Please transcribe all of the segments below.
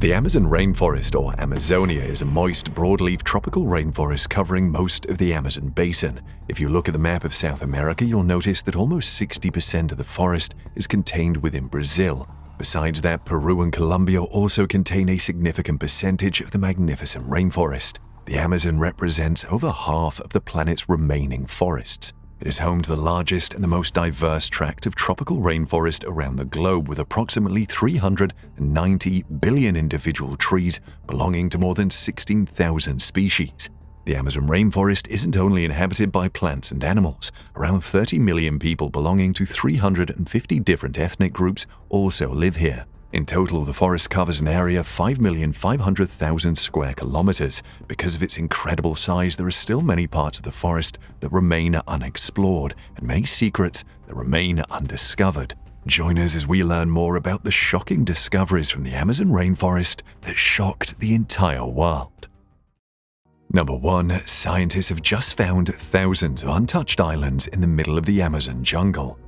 The Amazon rainforest, or Amazonia, is a moist, broadleaf tropical rainforest covering most of the Amazon basin. If you look at the map of South America, you'll notice that almost 60% of the forest is contained within Brazil. Besides that, Peru and Colombia also contain a significant percentage of the magnificent rainforest. The Amazon represents over half of the planet's remaining forests. It is home to the largest and the most diverse tract of tropical rainforest around the globe, with approximately 390 billion individual trees belonging to more than 16,000 species. The Amazon rainforest isn't only inhabited by plants and animals. Around 30 million people belonging to 350 different ethnic groups also live here. In total, the forest covers an area of 5,500,000 square kilometers. Because of its incredible size, there are still many parts of the forest that remain unexplored and many secrets that remain undiscovered. Join us as we learn more about the shocking discoveries from the Amazon rainforest that shocked the entire world. Number 1. Scientists have just found thousands of untouched islands in the middle of the Amazon jungle.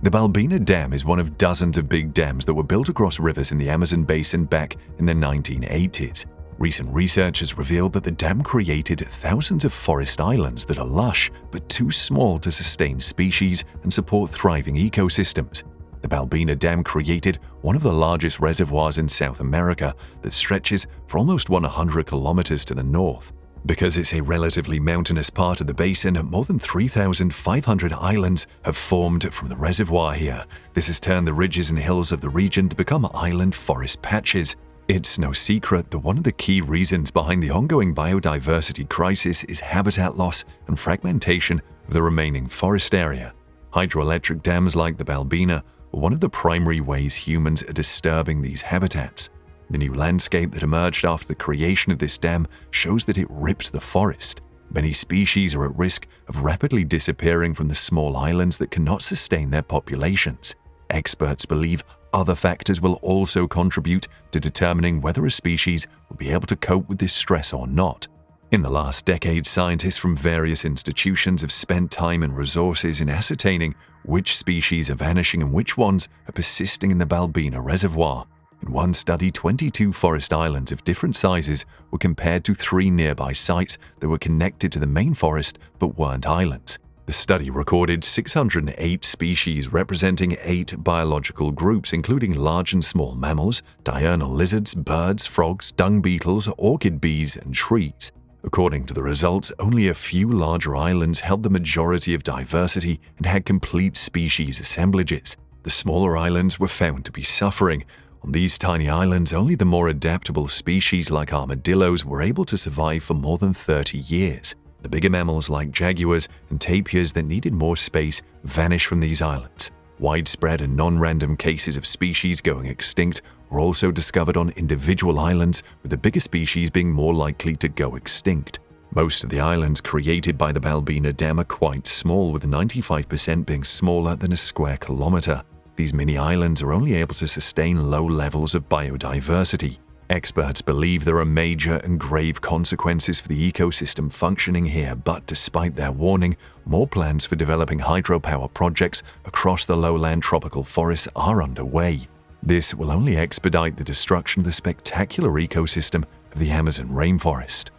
The Balbina Dam is one of dozens of big dams that were built across rivers in the Amazon basin back in the 1980s. Recent research has revealed that the dam created thousands of forest islands that are lush but too small to sustain species and support thriving ecosystems. The Balbina Dam created one of the largest reservoirs in South America that stretches for almost 100 kilometers to the north. Because it's a relatively mountainous part of the basin, more than 3,500 islands have formed from the reservoir here. This has turned the ridges and hills of the region to become island forest patches. It's no secret that one of the key reasons behind the ongoing biodiversity crisis is habitat loss and fragmentation of the remaining forest area. Hydroelectric dams like the Balbina are one of the primary ways humans are disturbing these habitats. The new landscape that emerged after the creation of this dam shows that it ripped the forest. Many species are at risk of rapidly disappearing from the small islands that cannot sustain their populations. Experts believe other factors will also contribute to determining whether a species will be able to cope with this stress or not. In the last decade, scientists from various institutions have spent time and resources in ascertaining which species are vanishing and which ones are persisting in the Balbina Reservoir. In one study, 22 forest islands of different sizes were compared to 3 nearby sites that were connected to the main forest but weren't islands. The study recorded 608 species representing 8 biological groups, including large and small mammals, diurnal lizards, birds, frogs, dung beetles, orchid bees, and trees. According to the results, only a few larger islands held the majority of diversity and had complete species assemblages. The smaller islands were found to be suffering. On these tiny islands, only the more adaptable species like armadillos were able to survive for more than 30 years. The bigger mammals like jaguars and tapirs that needed more space vanished from these islands. Widespread and non-random cases of species going extinct were also discovered on individual islands, with the bigger species being more likely to go extinct. Most of the islands created by the Balbina Dam are quite small, with 95% being smaller than a square kilometer. These mini-islands are only able to sustain low levels of biodiversity. Experts believe there are major and grave consequences for the ecosystem functioning here, but despite their warning, more plans for developing hydropower projects across the lowland tropical forests are underway. This will only expedite the destruction of the spectacular ecosystem of the Amazon rainforest.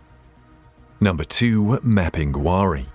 Number 2. Mapinguari.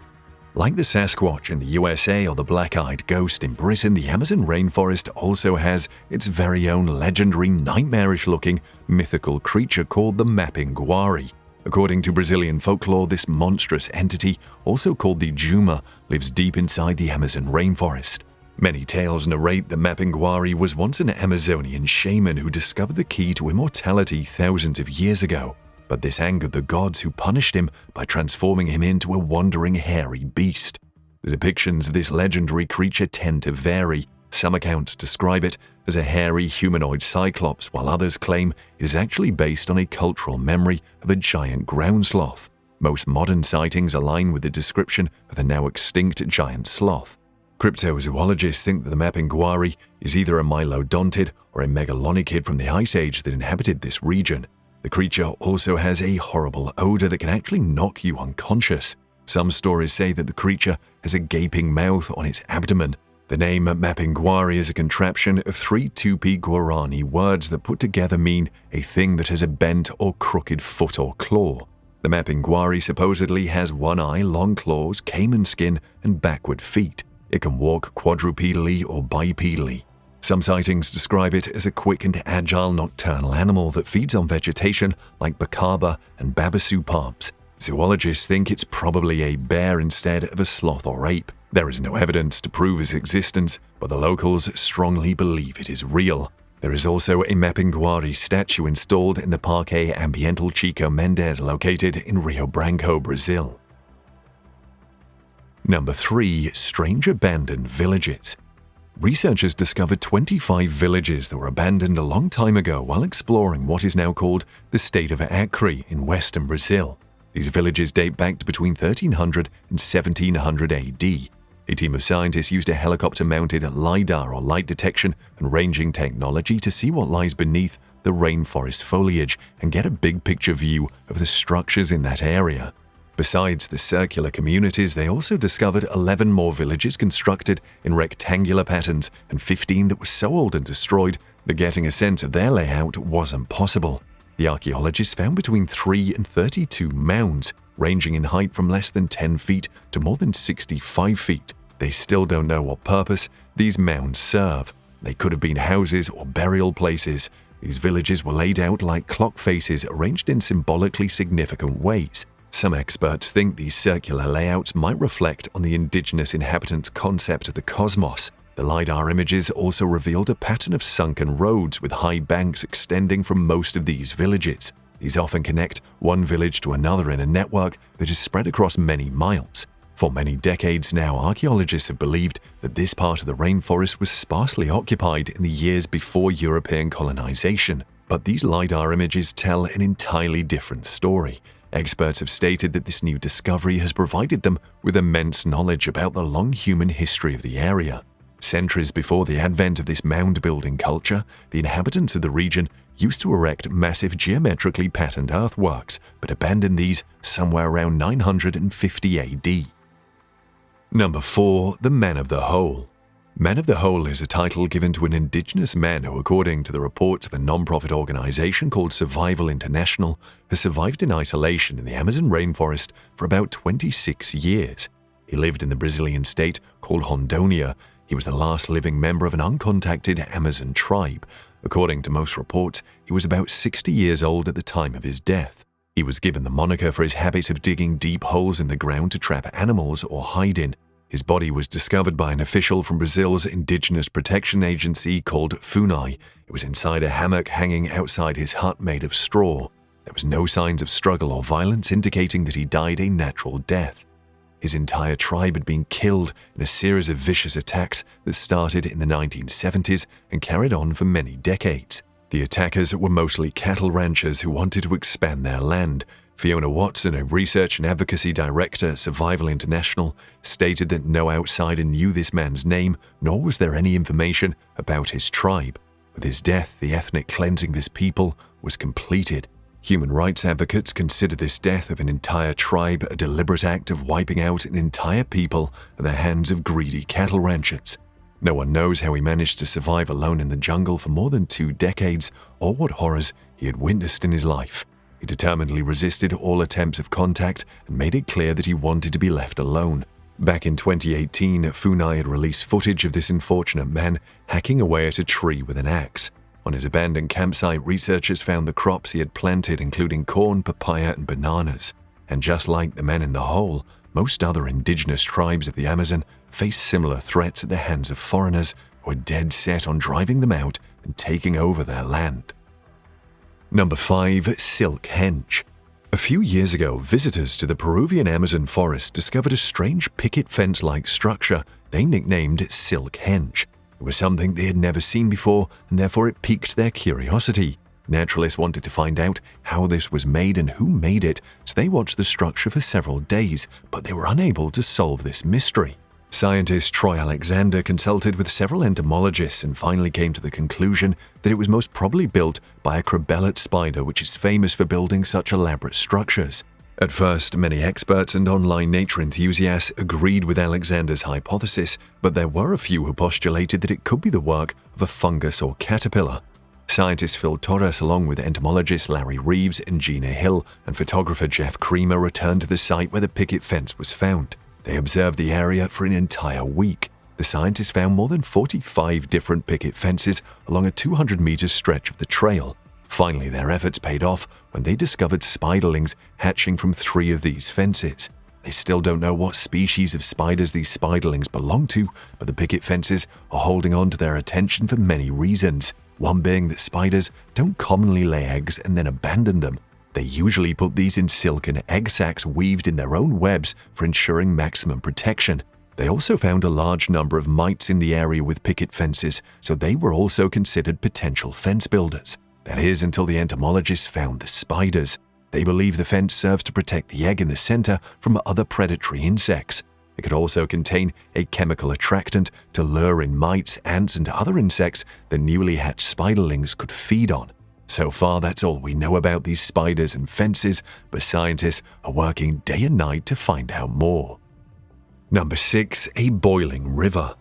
Like the Sasquatch in the USA or the black-eyed ghost in Britain, the Amazon rainforest also has its very own legendary, nightmarish-looking, mythical creature called the Mapinguari. According to Brazilian folklore, this monstrous entity, also called the Juma, lives deep inside the Amazon rainforest. Many tales narrate that Mapinguari was once an Amazonian shaman who discovered the key to immortality thousands of years ago. But this angered the gods, who punished him by transforming him into a wandering hairy beast. The depictions of this legendary creature tend to vary. Some accounts describe it as a hairy humanoid cyclops, while others claim it is actually based on a cultural memory of a giant ground sloth. Most modern sightings align with the description of the now extinct giant sloth. Cryptozoologists think that the Mapinguari is either a mylodontid or a megalonychid from the Ice Age that inhabited this region. The creature also has a horrible odor that can actually knock you unconscious. Some stories say that the creature has a gaping mouth on its abdomen. The name Mapinguari is a contraption of three Tupi-Guarani words that put together mean a thing that has a bent or crooked foot or claw. The Mapinguari supposedly has one eye, long claws, caiman skin, and backward feet. It can walk quadrupedally or bipedally. Some sightings describe it as a quick and agile nocturnal animal that feeds on vegetation like bacaba and babasu palms. Zoologists think it's probably a bear instead of a sloth or ape. There is no evidence to prove its existence, but the locals strongly believe it is real. There is also a Mapinguari statue installed in the Parque Ambiental Chico Mendes located in Rio Branco, Brazil. Number 3. Strange abandoned villages. Researchers discovered 25 villages that were abandoned a long time ago while exploring what is now called the state of Acre in western Brazil. These villages date back to between 1300 and 1700 AD. A team of scientists used a helicopter-mounted LiDAR or light detection and ranging technology to see what lies beneath the rainforest foliage and get a big-picture view of the structures in that area. Besides the circular communities, they also discovered 11 more villages constructed in rectangular patterns and 15 that were so old and destroyed that getting a sense of their layout wasn't possible. The archaeologists found between 3 and 32 mounds, ranging in height from less than 10 feet to more than 65 feet. They still don't know what purpose these mounds serve. They could have been houses or burial places. These villages were laid out like clock faces arranged in symbolically significant ways. Some experts think these circular layouts might reflect on the indigenous inhabitants' concept of the cosmos. The LiDAR images also revealed a pattern of sunken roads with high banks extending from most of these villages. These often connect one village to another in a network that is spread across many miles. For many decades now, archaeologists have believed that this part of the rainforest was sparsely occupied in the years before European colonization. But these LiDAR images tell an entirely different story. Experts have stated that this new discovery has provided them with immense knowledge about the long human history of the area. Centuries before the advent of this mound-building culture, the inhabitants of the region used to erect massive geometrically patterned earthworks, but abandoned these somewhere around 950 AD. Number 4. The Man of the Hole. Man of the Hole is a title given to an indigenous man who, according to the reports of a non-profit organization called Survival International, has survived in isolation in the Amazon rainforest for about 26 years. He lived in the Brazilian state called Rondônia. He was the last living member of an uncontacted Amazon tribe. According to most reports, he was about 60 years old at the time of his death. He was given the moniker for his habit of digging deep holes in the ground to trap animals or hide in. His body was discovered by an official from Brazil's indigenous protection agency called FUNAI. It was inside a hammock hanging outside his hut made of straw. There was no signs of struggle or violence indicating that he died a natural death. His entire tribe had been killed in a series of vicious attacks that started in the 1970s and carried on for many decades. The attackers were mostly cattle ranchers who wanted to expand their land. Fiona Watson, a research and advocacy director at Survival International, stated that no outsider knew this man's name, nor was there any information about his tribe. With his death, the ethnic cleansing of his people was completed. Human rights advocates consider this death of an entire tribe a deliberate act of wiping out an entire people at the hands of greedy cattle ranchers. No one knows how he managed to survive alone in the jungle for more than 2 decades or what horrors he had witnessed in his life. He determinedly resisted all attempts of contact and made it clear that he wanted to be left alone. Back in 2018, FUNAI had released footage of this unfortunate man hacking away at a tree with an axe. On his abandoned campsite, researchers found the crops he had planted, including corn, papaya, and bananas. And just like the man in the hole, most other indigenous tribes of the Amazon face similar threats at the hands of foreigners who are dead set on driving them out and taking over their land. Number 5. Silk Henge. A few years ago, visitors to the Peruvian Amazon forest discovered a strange picket fence-like structure they nicknamed Silk Henge. It was something they had never seen before, and therefore it piqued their curiosity. Naturalists wanted to find out how this was made and who made it, so they watched the structure for several days, but they were unable to solve this mystery. Scientist Troy Alexander consulted with several entomologists and finally came to the conclusion that it was most probably built by a crabellate spider, which is famous for building such elaborate structures. At first, many experts and online nature enthusiasts agreed with Alexander's hypothesis, but there were a few who postulated that it could be the work of a fungus or caterpillar. Scientist Phil Torres, along with entomologist Larry Reeves and Gina Hill and photographer Jeff Creamer, returned to the site where the picket fence was found. They observed the area for an entire week. The scientists found more than 45 different picket fences along a 200-meter stretch of the trail. Finally, their efforts paid off when they discovered spiderlings hatching from 3 of these fences. They still don't know what species of spiders these spiderlings belong to, but the picket fences are holding on to their attention for many reasons. One being that spiders don't commonly lay eggs and then abandon them. They usually put these in silken egg sacs weaved in their own webs for ensuring maximum protection. They also found a large number of mites in the area with picket fences, so they were also considered potential fence builders. That is, until the entomologists found the spiders. They believe the fence serves to protect the egg in the center from other predatory insects. It could also contain a chemical attractant to lure in mites, ants, and other insects the newly hatched spiderlings could feed on. So far, that's all we know about these spiders and fences, but scientists are working day and night to find out more. Number 6. A boiling river.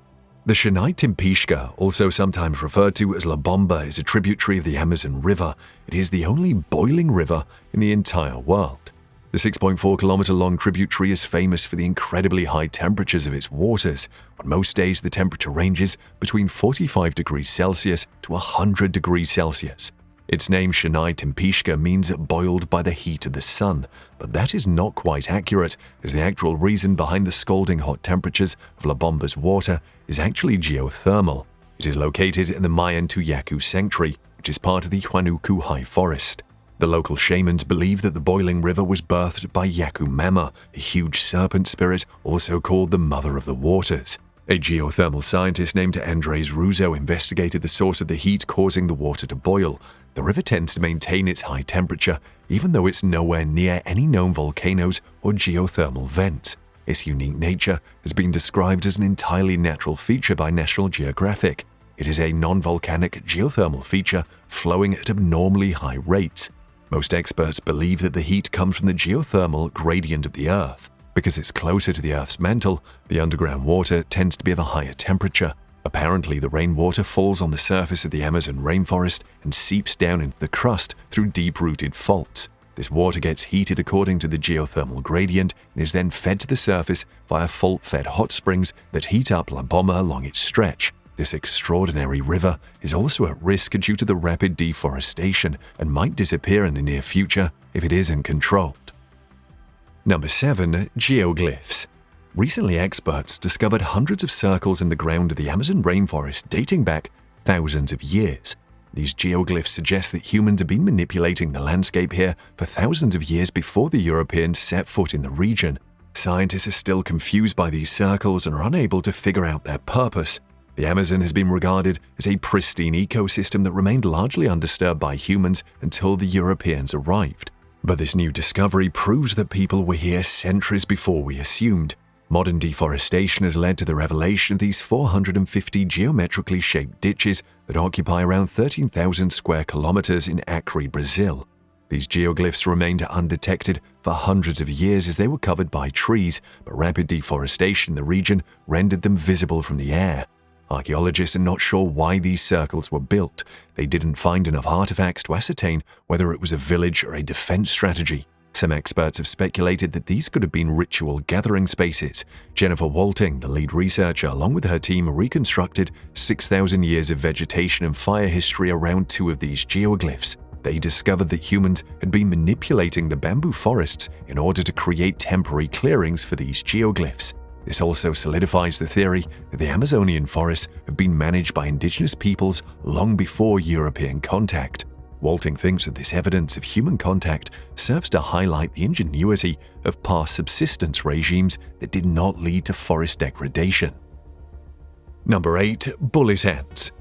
The Shanai Timpishka, also sometimes referred to as La Bomba, is a tributary of the Amazon River. It is the only boiling river in the entire world. The 6.4-kilometer-long tributary is famous for the incredibly high temperatures of its waters. On most days, the temperature ranges between 45 degrees Celsius to 100 degrees Celsius. Its name, Shanai Timpishka, means boiled by the heat of the sun, but that is not quite accurate, as the actual reason behind the scalding hot temperatures of La Bomba's water is actually geothermal. It is located in the Mayan Tuyacu Sanctuary, which is part of the Huanuku High Forest. The local shamans believe that the boiling river was birthed by Yaku Mama, a huge serpent spirit also called the Mother of the Waters. A geothermal scientist named Andres Russo investigated the source of the heat causing the water to boil. The river tends to maintain its high temperature, even though it's nowhere near any known volcanoes or geothermal vents. Its unique nature has been described as an entirely natural feature by National Geographic. It is a non-volcanic geothermal feature flowing at abnormally high rates. Most experts believe that the heat comes from the geothermal gradient of the Earth. Because it's closer to the Earth's mantle, the underground water tends to be of a higher temperature. Apparently, the rainwater falls on the surface of the Amazon rainforest and seeps down into the crust through deep-rooted faults. This water gets heated according to the geothermal gradient and is then fed to the surface via fault-fed hot springs that heat up La Bomba along its stretch. This extraordinary river is also at risk due to the rapid deforestation and might disappear in the near future if it isn't controlled. Number 7. Geoglyphs. Recently, experts discovered hundreds of circles in the ground of the Amazon rainforest dating back thousands of years. These geoglyphs suggest that humans have been manipulating the landscape here for thousands of years before the Europeans set foot in the region. Scientists are still confused by these circles and are unable to figure out their purpose. The Amazon has been regarded as a pristine ecosystem that remained largely undisturbed by humans until the Europeans arrived. But this new discovery proves that people were here centuries before we assumed. Modern deforestation has led to the revelation of these 450 geometrically shaped ditches that occupy around 13,000 square kilometers in Acre, Brazil. These geoglyphs remained undetected for hundreds of years as they were covered by trees, but rapid deforestation in the region rendered them visible from the air. Archaeologists are not sure why these circles were built. They didn't find enough artifacts to ascertain whether it was a village or a defense strategy. Some experts have speculated that these could have been ritual gathering spaces. Jennifer Walting, the lead researcher, along with her team, reconstructed 6,000 years of vegetation and fire history around 2 of these geoglyphs. They discovered that humans had been manipulating the bamboo forests in order to create temporary clearings for these geoglyphs. This also solidifies the theory that the Amazonian forests have been managed by indigenous peoples long before European contact. Walting thinks that this evidence of human contact serves to highlight the ingenuity of past subsistence regimes that did not lead to forest degradation. Number 8. Bullet ants.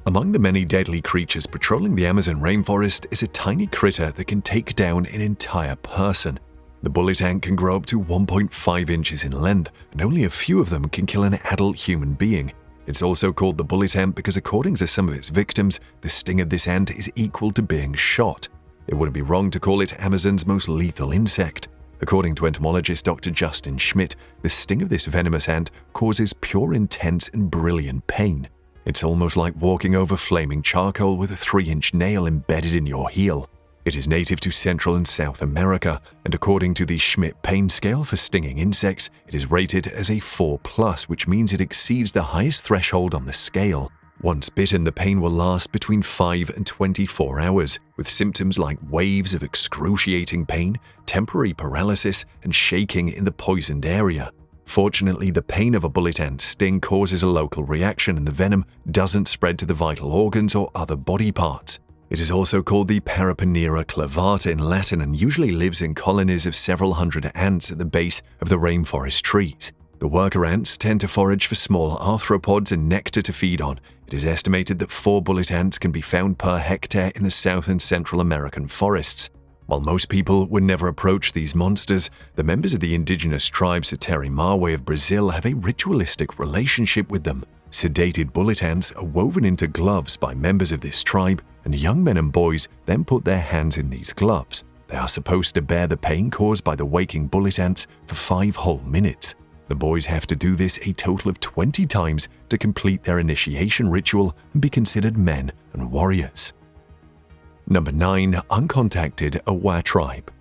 Among the many deadly creatures patrolling the Amazon rainforest is a tiny critter that can take down an entire person. The bullet ant can grow up to 1.5 inches in length, and only a few of them can kill an adult human being. It's also called the bullet ant because, according to some of its victims, the sting of this ant is equal to being shot. It wouldn't be wrong to call it Amazon's most lethal insect. According to entomologist Dr. Justin Schmidt, the sting of this venomous ant causes pure intense and brilliant pain. It's almost like walking over flaming charcoal with a 3-inch nail embedded in your heel. It is native to Central and South America, and according to the Schmidt pain scale for stinging insects, it is rated as a 4+, which means it exceeds the highest threshold on the scale. Once bitten, the pain will last between 5 and 24 hours, with symptoms like waves of excruciating pain, temporary paralysis, and shaking in the poisoned area. Fortunately, the pain of a bullet ant sting causes a local reaction and the venom doesn't spread to the vital organs or other body parts. It is also called the Paraponera clavata in Latin and usually lives in colonies of several hundred ants at the base of the rainforest trees. The worker ants tend to forage for small arthropods and nectar to feed on. It is estimated that 4 bullet ants can be found per hectare in the South and Central American forests. While most people would never approach these monsters, the members of the indigenous tribe Sateri-Mawe of Brazil have a ritualistic relationship with them. Sedated bullet ants are woven into gloves by members of this tribe, and young men and boys then put their hands in these gloves. They are supposed to bear the pain caused by the waking bullet ants for 5 whole minutes. The boys have to do this a total of 20 times to complete their initiation ritual and be considered men and warriors. Number 9. Uncontacted Awa tribe.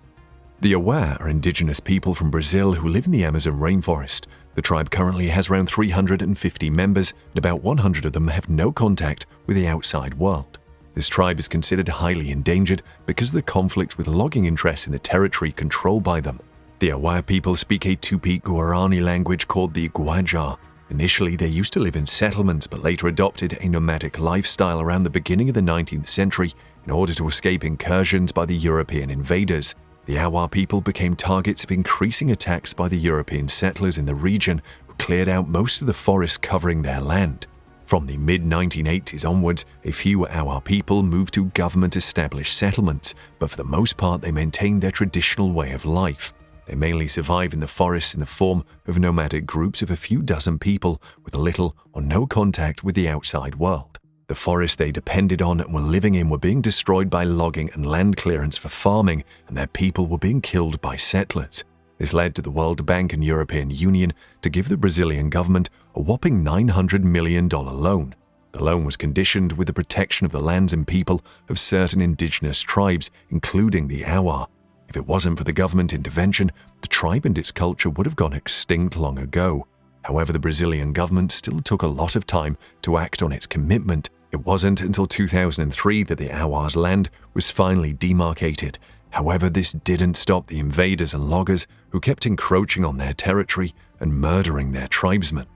The Awa are indigenous people from Brazil who live in the Amazon rainforest. The tribe currently has around 350 members, and about 100 of them have no contact with the outside world. This tribe is considered highly endangered because of the conflicts with logging interests in the territory controlled by them. The Awa people speak a Tupi-Guarani language called the Guajar. Initially, they used to live in settlements but later adopted a nomadic lifestyle around the beginning of the 19th century in order to escape incursions by the European invaders. The Awa people became targets of increasing attacks by the European settlers in the region who cleared out most of the forest covering their land. From the mid-1980s onwards, a few Awa people moved to government-established settlements, but for the most part they maintained their traditional way of life. They mainly survive in the forests in the form of nomadic groups of a few dozen people with little or no contact with the outside world. The forests they depended on and were living in were being destroyed by logging and land clearance for farming, and their people were being killed by settlers. This led to the World Bank and European Union to give the Brazilian government a whopping $900 million loan. The loan was conditioned with the protection of the lands and people of certain indigenous tribes, including the Awa. If it wasn't for the government intervention, the tribe and its culture would have gone extinct long ago. However, the Brazilian government still took a lot of time to act on its commitment. It wasn't until 2003 that the Awa's land was finally demarcated. However, this didn't stop the invaders and loggers who kept encroaching on their territory and murdering their tribesmen.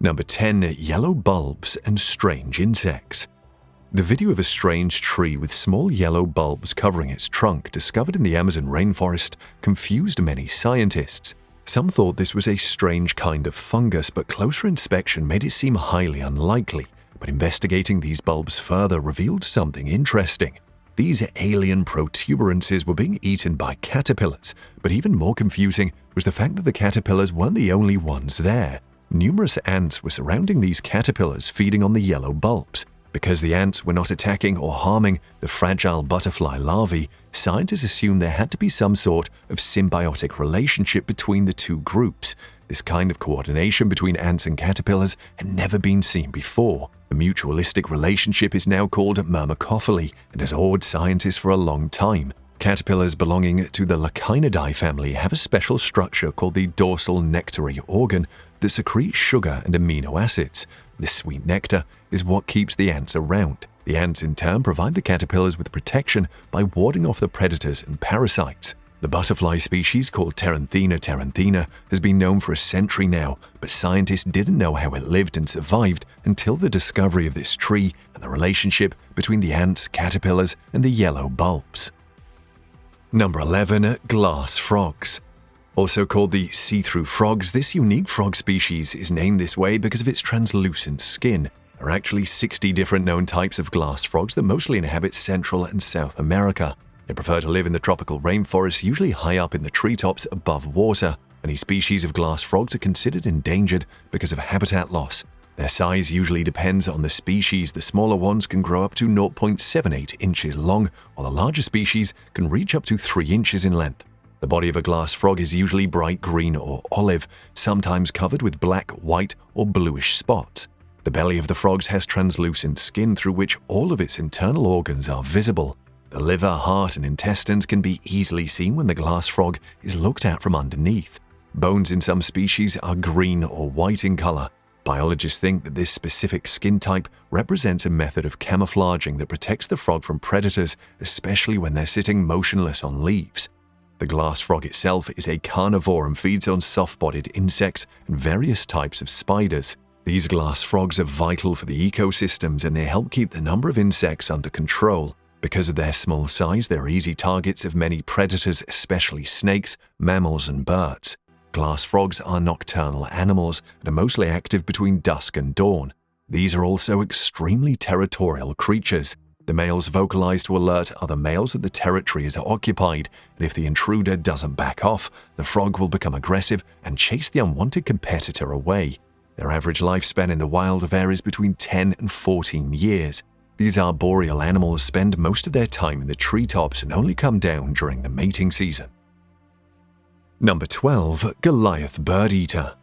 Number 10. Yellow bulbs and strange insects. The video of a strange tree with small yellow bulbs covering its trunk discovered in the Amazon rainforest confused many scientists. Some thought this was a strange kind of fungus, but closer inspection made it seem highly unlikely. But investigating these bulbs further revealed something interesting. These alien protuberances were being eaten by caterpillars, but even more confusing was the fact that the caterpillars weren't the only ones there. Numerous ants were surrounding these caterpillars, feeding on the yellow bulbs. Because the ants were not attacking or harming the fragile butterfly larvae, scientists assumed there had to be some sort of symbiotic relationship between the two groups. This kind of coordination between ants and caterpillars had never been seen before. The mutualistic relationship is now called myrmecophily and has awed scientists for a long time. Caterpillars belonging to the Lachinidae family have a special structure called the dorsal nectary organ that secretes sugar and amino acids. This sweet nectar is what keeps the ants around. The ants in turn provide the caterpillars with protection by warding off the predators and parasites. The butterfly species called Teranthina teranthina has been known for a century now, but scientists didn't know how it lived and survived until the discovery of this tree and the relationship between the ants, caterpillars, and the yellow bulbs. Number 11. Glass frogs. Also called the see-through frogs, this unique frog species is named this way because of its translucent skin. There are actually 60 different known types of glass frogs that mostly inhabit Central and South America. They prefer to live in the tropical rainforests, usually high up in the treetops above water. Many species of glass frogs are considered endangered because of habitat loss. Their size usually depends on the species. The smaller ones can grow up to 0.78 inches long, while the larger species can reach up to 3 inches in length. The The body of a glass frog is usually bright green or olive, sometimes covered with black, white, or bluish spots. The belly of the frogs has translucent skin through which all of its internal organs are visible. The liver, heart, and intestines can be easily seen when the glass frog is looked at from underneath. Bones in some species are green or white in color. Biologists think that this specific skin type represents a method of camouflaging that protects the frog from predators, especially when they're sitting motionless on leaves. The glass frog itself is a carnivore and feeds on soft-bodied insects and various types of spiders. These glass frogs are vital for the ecosystems and they help keep the number of insects under control. Because of their small size, they're easy targets of many predators, especially snakes, mammals, and birds. Glass frogs are nocturnal animals and are mostly active between dusk and dawn. These are also extremely territorial creatures. The males vocalize to alert other males that the territory is occupied, and if the intruder doesn't back off, the frog will become aggressive and chase the unwanted competitor away. Their average lifespan in the wild varies between 10 and 14 years. These arboreal animals spend most of their time in the treetops and only come down during the mating season. Number 12. Goliath Bird Eater.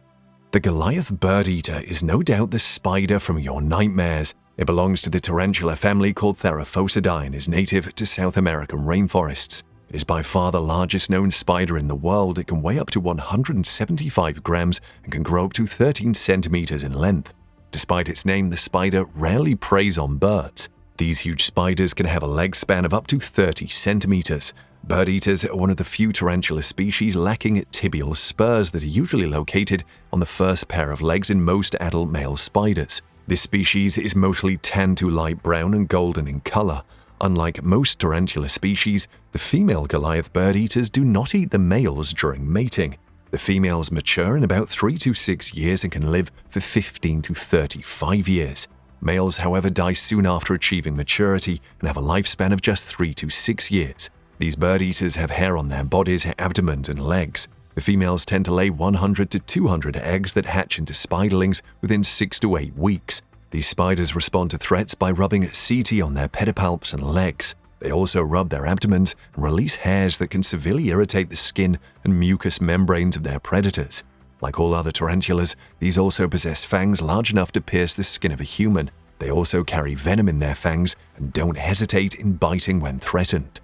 The Goliath bird eater is no doubt the spider from your nightmares. It belongs to the tarantula family called Theraphosidae and is native to South American rainforests. It is by far the largest known spider in the world. It can weigh up to 175 grams and can grow up to 13 centimeters in length. Despite its name, the spider rarely preys on birds. These huge spiders can have a leg span of up to 30 centimeters. Bird eaters are one of the few tarantula species lacking tibial spurs that are usually located on the first pair of legs in most adult male spiders. This species is mostly tan to light brown and golden in color. Unlike most tarantula species, the female Goliath bird eaters do not eat the males during mating. The females mature in about 3 to 6 years and can live for 15 to 35 years. Males, however, die soon after achieving maturity and have a lifespan of just 3 to 6 years. These bird eaters have hair on their bodies, abdomens, and legs. The females tend to lay 100 to 200 eggs that hatch into spiderlings within 6 to 8 weeks. These spiders respond to threats by rubbing setae on their pedipalps and legs. They also rub their abdomens and release hairs that can severely irritate the skin and mucous membranes of their predators. Like all other tarantulas, these also possess fangs large enough to pierce the skin of a human. They also carry venom in their fangs and don't hesitate in biting when threatened.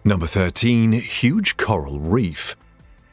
Number 13. Huge coral reef.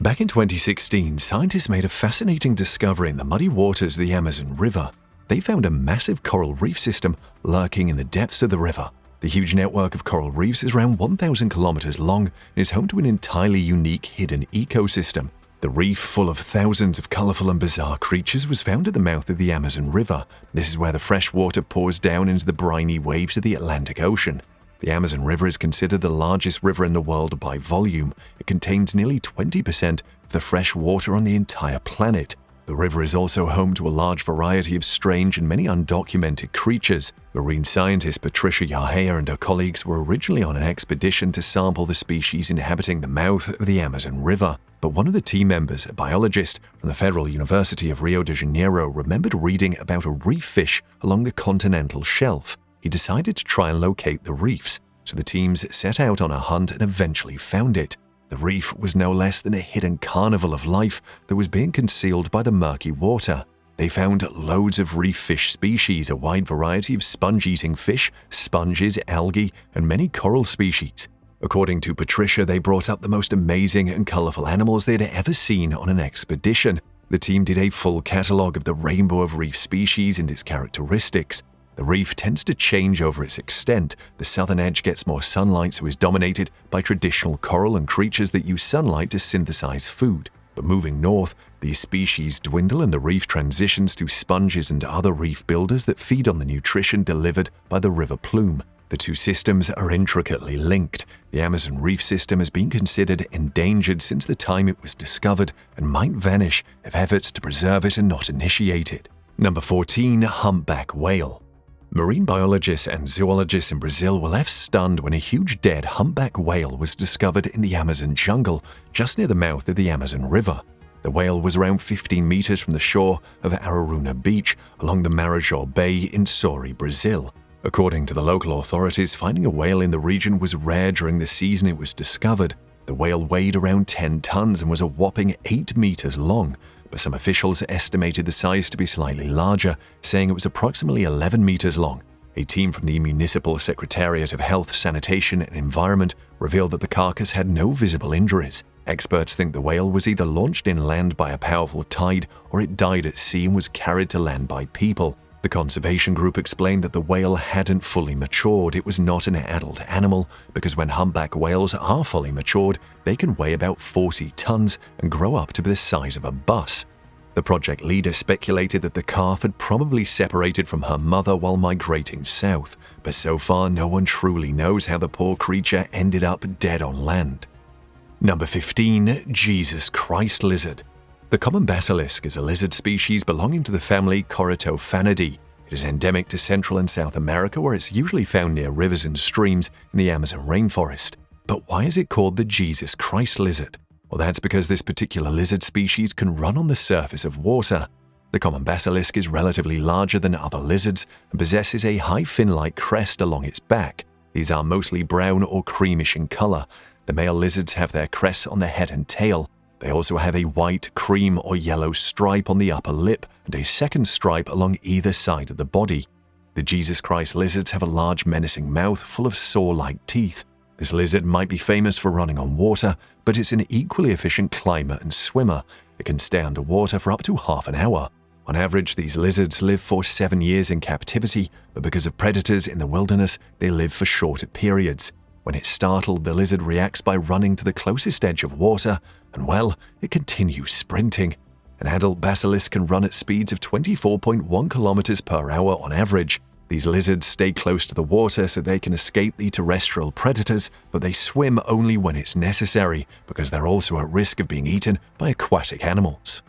Back in 2016, scientists made a fascinating discovery in the muddy waters of the Amazon River. They found a massive coral reef system lurking in the depths of the river. The huge network of coral reefs is around 1,000 kilometers long and is home to an entirely unique hidden ecosystem. The reef, full of thousands of colorful and bizarre creatures, was found at the mouth of the Amazon River. This is where the fresh water pours down into the briny waves of the Atlantic Ocean. The Amazon River is considered the largest river in the world by volume. It contains nearly 20% of the fresh water on the entire planet. The river is also home to a large variety of strange and many undocumented creatures. Marine scientist Patricia Yahaya and her colleagues were originally on an expedition to sample the species inhabiting the mouth of the Amazon River. But one of the team members, a biologist from the Federal University of Rio de Janeiro, remembered reading about a reef fish along the continental shelf. He decided to try and locate the reefs, so the teams set out on a hunt and eventually found it. The reef was no less than a hidden carnival of life that was being concealed by the murky water. They found loads of reef fish species, a wide variety of sponge-eating fish, sponges, algae, and many coral species. According to Patricia, they brought up the most amazing and colorful animals they had ever seen on an expedition. The team did a full catalog of the rainbow of reef species and its characteristics. The reef tends to change over its extent. The southern edge gets more sunlight, so is dominated by traditional coral and creatures that use sunlight to synthesize food. But moving north, these species dwindle and the reef transitions to sponges and other reef builders that feed on the nutrition delivered by the river plume. The two systems are intricately linked. The Amazon reef system has been considered endangered since the time it was discovered and might vanish if efforts to preserve it are not initiated. Number 14. Humpback whale. Marine biologists and zoologists in Brazil were left stunned when a huge dead humpback whale was discovered in the Amazon jungle just near the mouth of the Amazon River. The whale was around 15 meters from the shore of Araruna Beach along the Marajó Bay in Soure, Brazil. According to the local authorities, finding a whale in the region was rare during the season it was discovered. The whale weighed around 10 tons and was a whopping 8 meters long, but some officials estimated the size to be slightly larger, saying it was approximately 11 meters long. A team from the Municipal Secretariat of Health, Sanitation and Environment revealed that the carcass had no visible injuries. Experts think the whale was either launched inland by a powerful tide or it died at sea and was carried to land by people. The conservation group explained that the whale hadn't fully matured. It was not an adult animal because when humpback whales are fully matured, they can weigh about 40 tons and grow up to be the size of a bus. The project leader speculated that the calf had probably separated from her mother while migrating south, but so far no one truly knows how the poor creature ended up dead on land. Number 15. Jesus Christ lizard. The common basilisk is a lizard species belonging to the family Corytophanidae. It is endemic to Central and South America, where it's usually found near rivers and streams in the Amazon rainforest. But why is it called the Jesus Christ lizard? Well, that's because this particular lizard species can run on the surface of water. The common basilisk is relatively larger than other lizards and possesses a high fin-like crest along its back. These are mostly brown or creamish in color. The male lizards have their crests on the head and tail. They also have a white, cream, or yellow stripe on the upper lip and a second stripe along either side of the body. The Jesus Christ lizards have a large, menacing mouth full of saw-like teeth. This lizard might be famous for running on water, but it's an equally efficient climber and swimmer. It can stay underwater for up to half an hour. On average, these lizards live for 7 years in captivity, but because of predators in the wilderness, they live for shorter periods. When it's startled, the lizard reacts by running to the closest edge of water, and well, it continues sprinting. An adult basilisk can run at speeds of 24.1 kilometers per hour on average. These lizards stay close to the water so they can escape the terrestrial predators, but they swim only when it's necessary, because they're also at risk of being eaten by aquatic animals.